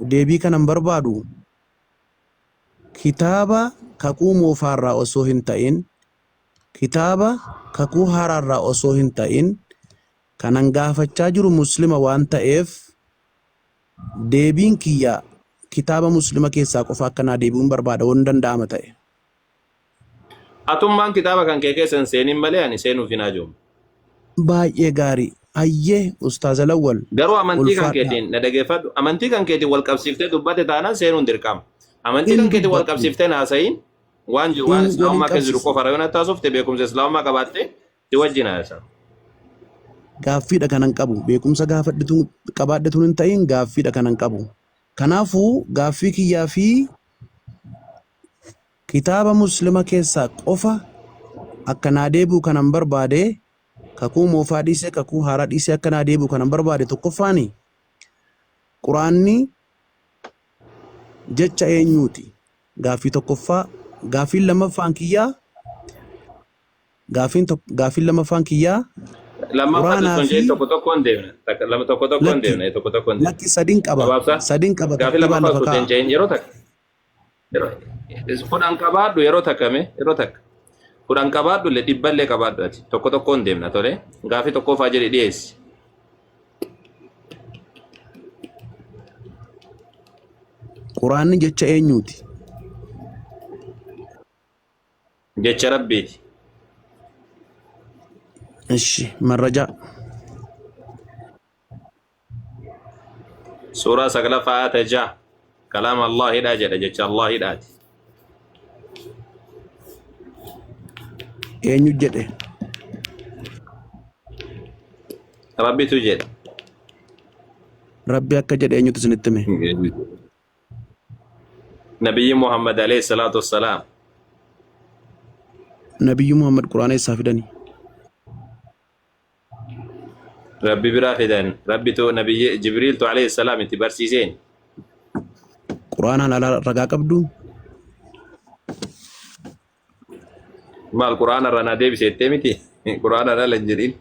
deebii kanan barbaadu kitaaba kakuu moofaarraa osoo hin ta'in kitaaba kakuu haaraarraa osoo hin ta'in kanan gaafachaa jiru muslima waan ta'eef deebiin kiyya kitaaba muslima keessaa qofa akkanaa deebi'uun barbaada waan danda'ama ta'e. Atummaan kitaaba kan kee keessan seenin malee ani seenuuf hin ajoom. Baay'ee gaarii. Ayyee Ustaaz Alawwal. Garuu amantii kan keetiin na dhageeffadhu. Amantii kan keetiin wal qabsiiftee dubbate taanaan seenuun dirqama. Amantii kan keetiin wal qabsiiftee naasayin waan jiru waan islaamummaa keessa jiru qofa raayyoon taasifte beekumsa islaamummaa qabaatte si wajjin haasa. Gaaffiidha kanan qabu. Beekumsa qabaadhetu hin ta'in gaaffiidha kanan qabu. Kanaafuu gaaffii kiyyaa fi kitaaba muslima keessaa qofa akkanaa deebi'u kanan barbaade kakuu moofaa dhiisee kakuu haaraa dhiisee akkanaa deebi'u kanan barbaade tokkoffaani quraanni jecha eenyuuti gaaffii tokkoffaa gaaffiin lammaffaan kiyyaa tokkoon deemna lakki sadin qaba gaafii lammaffaa yeroo takka fudhan qabaadhu yeroo takka fudhan qabaadhu le dhibballee qabaadhu ati tokkoon deemna tole gaafii tokkoffaa jedhi dhiyeessi. Quraanni jecha eenyuuti? Jecha Rabbiiti. Ishi marraja suuraa 9 ayata 6 kalaama Allah hidhaa jedha jecha Allah hidhaati. Eenyu jedhe? Rabbitu jedhe. Rabbi akka jedhe eenyutu isinitti hime? Nabiyyi Muhammad alayhi salatu wassalam. Nabiyyi Muhammad Quraana isaa fidani. Rabbi biraa fidan. Rabbi to Nabiyyi Jibriil to alayhi salam itti barsiiseen. Quraanaan ala ragaa qabdu? Maal Quraana irraa na deebiseettee miti? Quraana ala hin jedhin.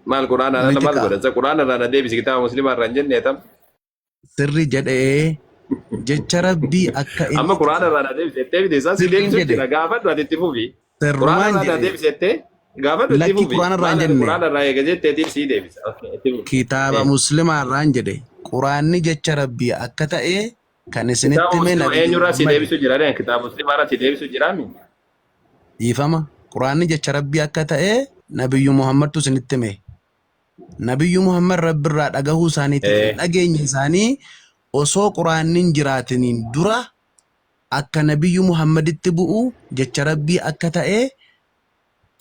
Maal Quraana ala maal godha? Quraana irraa na deebisi kitaaba muslimaa irraa hin jenne tam. Sirri jedhee jecha Rabbii akka inni amma Quraana irraa na deebiseettee miti isaan si deebisu jira gaafadhu ati itti fufi. Quraana irraa na deebiseettee gaafadhu itti fufi. Quraana irraa hin jenne. Quraana irraa eegajeetteetiif si deebisa. Kitaaba muslimaa irraa hin jedhe Quraanni jecha Rabbii akka ta'e kan isinitti hime Nabiyyi eenyurraa si deebisu jira kitaaba muslimaa irraa si deebisu jira mi? Ifama Quraanni jecha Rabbii akka ta'e Nabiyyu Muhammadtu isinitti hime. Nabiyyu Muhammad Rabbi irraa dhagahuu isaaniitiif dhageenyi isaanii osoo Quraannin jiraatiniin dura akka Nabiyyu Muhammaditti bu'u jecha Rabbii akka ta'e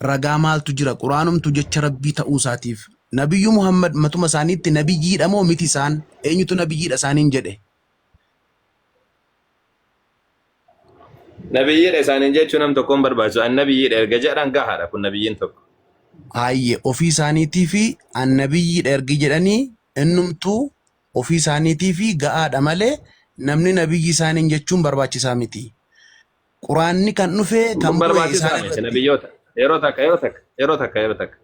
ragaa maaltu jira? Quraanumtu jecha Rabbii ta'uu isaatiif. Nabiyyu Muhammad matuma isaaniitti nabiyyiidha moo miti isaan? Eenyutu nabiyyiidha isaaniin jedhe? Nabiyyiidha isaaniin jechuun nam tokkoon barbaachisu. Annabiyyiidha erga jedhan gahaadha kun nabiyyiin tokko. Haayye ofii isaaniitii fi annabiyyiidha ergi jedhanii innumtuu ofii isaaniitii fi ga'aadha malee namni nabiyyi isaaniin jechuun barbaachisaa miti. Quraanni kan dhufe kan barbaachisaa miti nabiyyoota. Yeroo takka.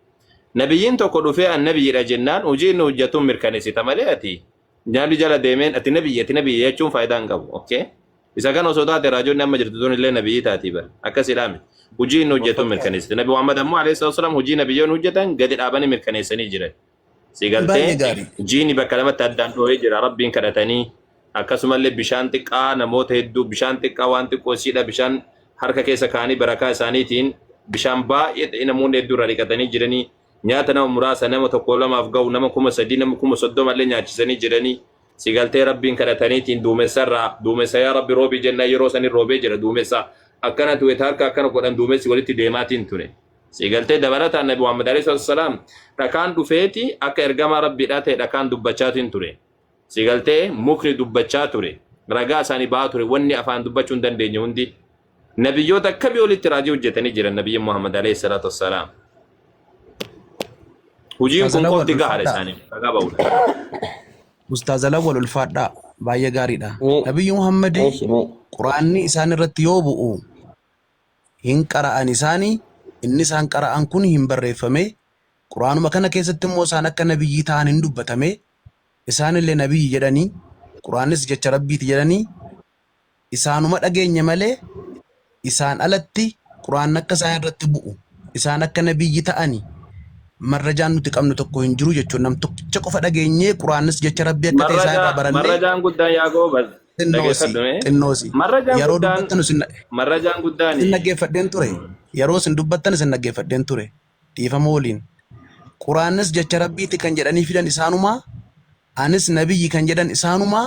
Nabiyyiin tokko dhufee annabiyyiidha jennaan hojii inni hojjetuun mirkaneessita malee ati nyaalli jala deemeen ati nabiyyi jechuun faayidaa hin qabu. Okay? Isa kan osoo taate raajoonni amma jirtu tun illee nabiyyi taatii bara. Akkasidhaa miti. Hojii inni hojjetuun mirkaneessita. Nabi Muhammad ammoo alayhi wasallam hojii nabiyyoon hojjetan gadi dhaabanii mirkaneessanii jiran. Sigaltee jiini bakka lamatti addaan dhoohee jira rabbiin kadhatanii akkasumallee bishaan xiqqaa namoota hedduu bishaan xiqqaa waan xiqqoo siidha bishaan harka keessa kaanii barakaa isaaniitiin bishaan baay'ee namoonni hedduu irraa dhiqatanii jiranii nyaata nama muraasa nama tokko lamaaf ga'u nama 3,000 nama 30,000 illee nyaachisanii jiranii sigaltee rabbiin kadhataniitiin duumessa yaa rabbi roobii jennaa yeroo sanii roobee jira duumessa akkana tu'e harka akkana godhan duumessi walitti deemaatiin ture. Sigaltee dabalataan Nabi Muhammad alayhi wasallam dhakaan dhufeeti akka ergamaa rabbiidhaa ta'e dhakaan dubbachaatiin ture. Sigaltee mukni dubbachaa ture. Ragaa isaanii ba'aa ture wanni afaan dubbachuu hin dandeenye hundi. Nabiyyoota akkamii walitti raajii hojjetanii jiran Nabiyyi Muhammad alayhi salatu wassalam. Hojiin kun qofti gahaadha isaanii ragaa ba'uudha. Ustaaz Alawwal ulfaadhaa baay'ee gaariidha. Nabiyyi Muhammad Quraanni isaan irratti yoo bu'u hin qara'an isaanii inni isaan qara'an kun hin barreeffame Quraanuma kana keessatti immoo isaan akka nabiyyi ta'an hin dubbatame isaan illee nabiyyi jedhanii quraanis jecha rabbiiti jedhanii isaanuma dhageenya malee isaan alatti quraan akka isaan irratti bu'u isaan akka nabiyyi ta'ani marrajaan nuti qabnu tokko hin jiru jechuun nam tokkicha qofa dhageenyee quraanis jecha rabbii akka ta'e isaan irraa barannee marrajaan guddaan yaa goobas xinnoosi yeroo dubbattan marrajaan guddaan isin dhaggeeffadheen ture yeroo isin dubbattan isin dhaggeeffadheen ture dhiifama waliin quraanis jecha rabbiiti kan jedhanii fidan isaanumaa anis nabiyyi kan jedhan isaanumaa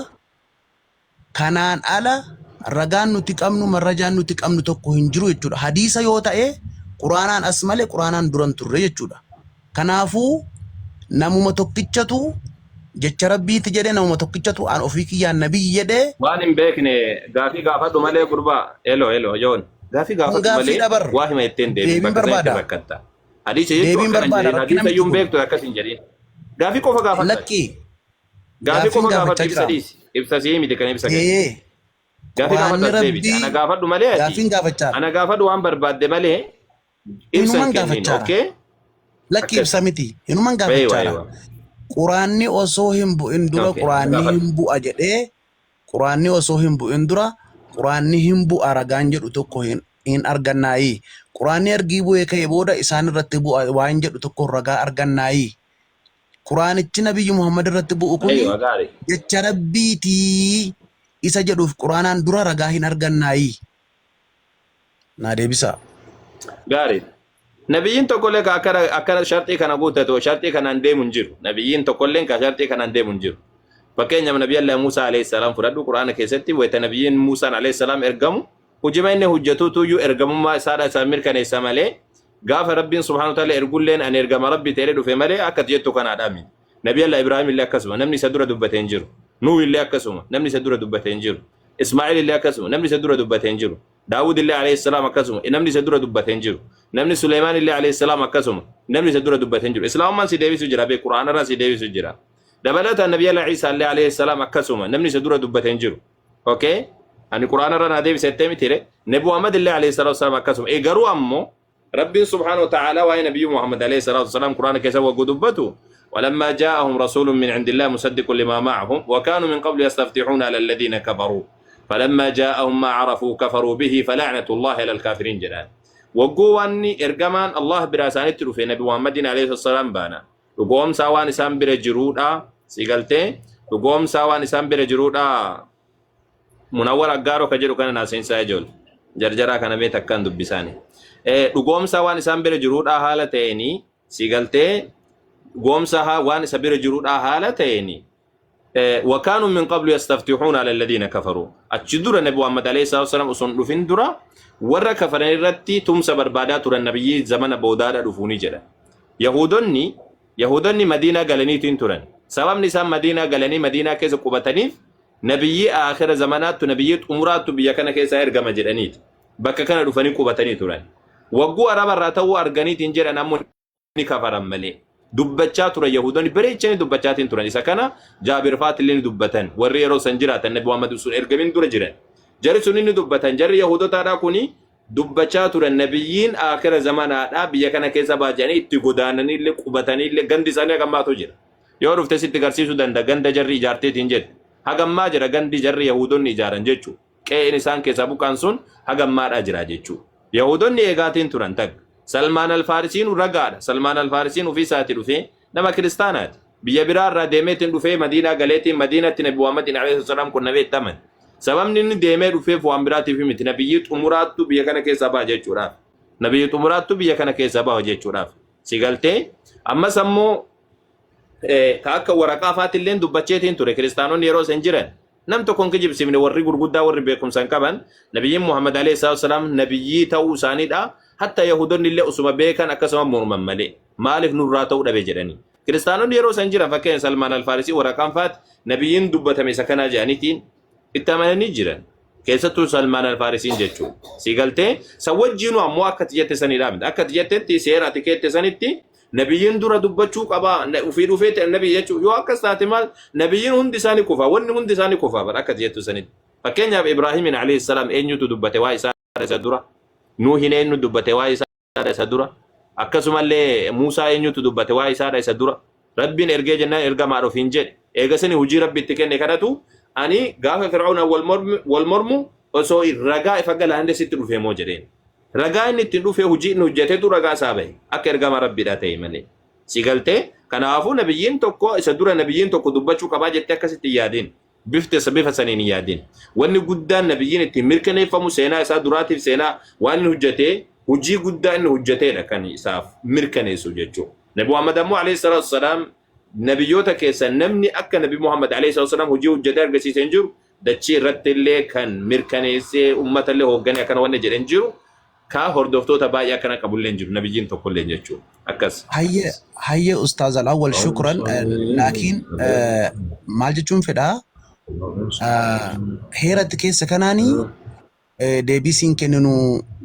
kanaan ala ragaan nuti qabnu marrajaan nuti qabnu tokko hin jiru jechuudha hadiisa yoo ta'e quraanaan as malee quraanaan duran turre jechuudha kanaafuu namuma tokkichatu jecha rabbiiti jedhe namuma tokkichatu an ofii kiyyaan nabiyyi jedhe waan hin beekne gaafii gaafadhu malee gurbaa elo yoon gaafii gaafadhu malee waa hima ittiin deebiin barbaada rakkatta hadiisa jechuudha hadiisa yuun beektu akkas hin jedhin gaafii qofa gaafadhu lakkii gaafii qofa gaafadhu ibsa dhiisi ibsa sii miti kan ibsa kennu gaafii gaafadhu deebiti ana gaafadhu malee gaafiin gaafachaa ana gaafadhu waan barbaadde malee ibsa kennin okay lakkii ibsa miti inuman gaafachaa quraanni osoo hin bu'in dura quraanni hin bu'a jedhee quraanni osoo hin bu'in dura quraanni hin bu'a ragaan jedhu tokko hin argannaayi quraanni ergii bu'ee ka'e booda isaan irratti bu'a waan jedhu tokko ragaa argannaayi quraanichi nabiyyu Muhammad irratti bu'u kun jecha rabbiiti isa jedhuuf quraanaan dura ragaa hin argannaayi naa deebisa gaarii nabiyyiin tokkollee akka shartii kana guutatoo shartii kanaan deemu hin jiru nabiyyiin tokkolleen ka shartii kanaan deemu hin jiru fakkeenyaaf nabiyyi Allah Muusaa alayhi salaam fudhadhu quraana keessatti wayita nabiyyiin Muusaan alayhi salaam ergamu hujima inni hojjetuutuyyuu ergamummaa isaadha isaan mirkaneessa malee gaafa rabbiin subhaanahu wa ta'aala ergulleen ani ergama rabbi ta'ee dhufe malee akka jettu kanaadhaami nabiyyi Allah Ibraahim illee akkasuma namni isa dura dubbatee hin jiru Nuh illee akkasuma namni isa dura dubbatee hin jiru Ismaa'il illee akkasuma namni isa dura dubbatee hin jiru Daawud illee alayhi salaam akkasuma namni isa dura dubbatee hin jiru namni Suleymaan illee alayhi salaam akkasuma namni isa dura dubbatee hin jiru islaamummaan si deebisu jira be quraana irraa si deebisu jira dabalataan nabiyyi Allah Isa illee alayhi salaam akkasuma namni isa dura dubbatee hin jiru okay ani quraana irraa na deebisettee mitire nabi Muhammad illee alayhi salaam akkasuma garuu ammoo rabbiin subhaanahu wa ta'aala waa nabiyyi Muhammad alayhi salaam quraana keessa waggu dubbatu ولما جاءهم رسول من عند الله مصدق لما معهم وكانوا من قبل يستفتحون على الذين كفروا فلما جاءهم ما عرفوا كفروا به فلعنة الله على الكافرين جلال وقواني إرقمان الله براساني تلوفي نبي محمد عليه الصلاة بانا لقوم ساوان إسان برجرودا سيقلتي لقوم ساوان إسان برجرودا منور أقارو كجرو كان ناسين سايجول جرجرا كان بيتا كان دبساني لقوم ساوان إسان برجرودا حالتيني سيقلتي قوم ساها وان سبير جرودا حالتيني وكانوا من قبل يستفتحون على الذين كفروا أتشدر النبي محمد عليه الصلاة والسلام أصنع درا ورا كفرين رتي تمسى بربادات النبي زمن بودار رفوني جرا يهودني مدينة غلني تنترن سبب نسام مدينة غلني مدينة كيس قبتني نبي آخر زمانات نبيت أمرات بيكنا كيس إرجع مجرانيت بك كان رفوني قبتني ترن وقو أراب الراتو أرجاني تنجر نامون كفرم ملي dubbachaa tura yahudoonni bareechanii dubbachaatiin turan isa kana jaabir faatillee ni dubbatan warri yeroo san jiraatan nabi Muhammad sun ergamin dura jiran jarri sun ni dubbatan jarri yahudotaadha kuni dubbachaa turan nabiyyiin aakhira zamanaadha biyya kana keessa baajanii itti godaananii illee qubatanii illee gandi isaanii hagammaatu jira yoo dhufte sitti garsiisuu danda'a ganda jarri ijaarteetiin jedhe hagammaa jira gandi jarri yahudonni ijaaran jechuu qe'een isaan keessaa buqqaan sun hagammaadha jira jechuu yahudonni eegaatiin turan tag Salmaan al-Farisiin ragaadha. Salmaan al-Farisiin ofii isaati dhufee nama kiristaanaati. Biyya biraa irraa deemeetiin dhufee Madiinaa galeetiin Madiinatti Nabi Muhammad alayhi salaam kun nabee taman. Sababni inni deemee dhufeef waan biraatiif miti nabiyyi xumuraattu biyya kana keessaa ba'a jechuudhaaf. Nabiyyi xumuraattu biyya kana keessaa ba'a jechuudhaaf. Si galtee ammas ammoo ka akka waraqaa faatilleen dubbacheetiin ture kiristaanonni yeroo san jiran. Nam tokkon kijibsifne warri gurguddaa warri beekumsan qaban nabiyyiin Muhammad alayhi salaam nabiyyi ta'uu isaaniidha. Hatta yahudonni illee usuma beekan akkasuma morman malee maaliif nurraa ta'uu dhabe jedhanii kiristaanonni yeroo san jiran fakkeenya Salmaan al-Farisii waraqaan faat nabiyyiin dubbatame isa kana jedhaniitiin itti amananii jiran keessattuu Salmaan al-Farisiin jechuun si galtee san wajjiinu ammoo akka tijjette sanidha akka tijjettetti seera tikeette sanitti nabiyyiin dura dubbachuu qaba ufii dhufee nabii jechuu yoo akkas taate maal nabiyyiin hundi isaanii kufa wanni hundi isaanii kufa bar akka tijjettu sanitti fakkeenyaaf Ibraahimin alayhi salaam eenyutu dubbate waa isaa isa dura Nuuhin eenyu dubbate waa isaa isa dura akkasumallee Muusaa eenyutu dubbate waa isaa isa dura Rabbiin ergee jennaan ergamaa dhufiin jedhe eegasanii hujii Rabbiitti kenne kadhatu ani gaafa fir'auna wal mormu osoo ragaa ifa galaande sitti dhufee moo jedheen ragaa inni itti dhufee hojii inni hojjetetu ragaa isaa bahe akka ergama rabbiidha ta'e malee si galtee kanaafuu nabiyyiin tokko isa dura nabiyyiin tokko dubbachuu qabaa jettee akkasitti yaadin bifa saniin yaadin wanni guddaan nabiyyiin itti mirkaneeffamu seenaa isaa duraatiif seenaa waan inni hojjetee hojii guddaa inni hojjeteedha kan isaaf mirkaneessu jechuudha. Nabi Muhammad ammoo alayhi salatu wasalaam nabiyyoota keessa namni akka Nabi Muhammad alayhi salatu wasalaam hojii hojjetee argisiisee jiru dachii irratti illee kan mirkaneessee uummata illee hoogganee akkana wanni jedhan jiru ka hordoftoota baay'ee akkana qabullee jiru nabiyyiin tokko illee jechuudha. Akkas. Hayya Ustaaz Al-Awwal shukran laakiin maal jechuun fedhaa heeratti keessa kanaanii deebisiin kenninu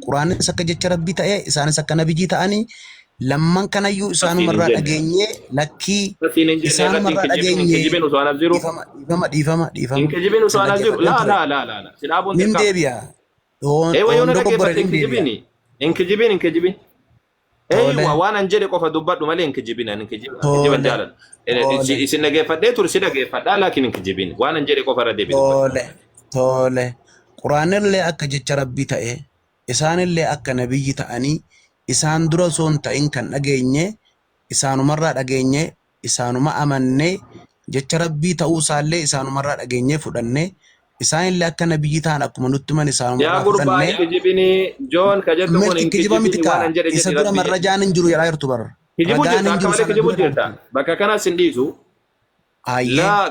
quraannis akka jecha rabbii ta'e isaanis akka nabiyyi ta'anii lamman kanayyuu isaanumarraa dhageenye lakkii isaanumarraa dhageenye dhiifama inkijibin usaan jiru la sidaabuun nin deebi'a yoona dhaggeeffate inkijibin waan an jedhe qofa dubbadhu malee inkijibinan inkijiban jaalan isin dhaggeeffadhee ture si dhaggeeffadhaa laakiin inkijibin waan an jedhe qofa irra deebi'u tole quraanillee akka jecha rabbii ta'e isaanillee akka nabiyyi ta'anii isaan dura soon ta'in kan dhageenye isaanumarraa dhageenye isaanuma amanne jecha rabbii ta'uu isaallee isaanumarraa dhageenye fudhanne isaanillee akka nabiyyi ta'an akkuma nutti man isaanumarraa fudhanne yaa gurbaa kijibini joon ka jettu kun kijibamiti ka isa dura marrajaan hin jiru jedhaa jirtu bar ragaan hin jiru sana kijibu jirta bakka kanas hin dhiisu laa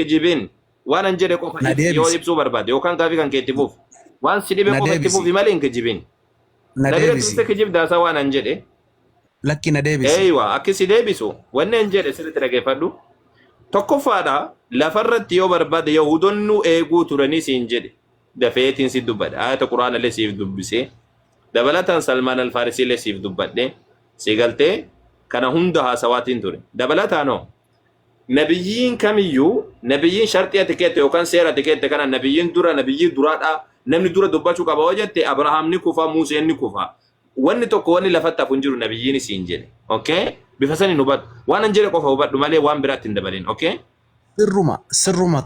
kijibin waan an jedhe qofa yoo ibsuu barbaade yookaan gaafii kan keetti fuuf waan si dhibe qofa itti fuufi malee hin kijibin nadeebisi kijib daasaa waan an jedhe lakki na deebisi eeywa akkasi deebisu wanni an jedhe sirriitti dhaggeeffadhu tokkoffaadha lafarratti yoo barbaade yahudonnu eeguu turanii siin jedhe dafeetiin si dubbadhe ayata quraana illee siif dubbisee dabalataan Salmaan Al-Faarisii illee siif dubbadhe si galtee kana hunda haasawaatiin ture dabalataanoo nabiyyiin kamiyyuu nabiyyiin shartii atikeette yookaan seera atikeette kana nabiyyiin duraadha namni dura dubbachuu qaba yoo jette Abrahaam ni kufa Museen ni kufa wanni tokko wanni lafatti hafu hin jiru nabiyyiin siin jedhe okay bifa saniin hubadhu waan an jedhe qofa hubadhu malee waan biraatti hin dabalin okay sirruma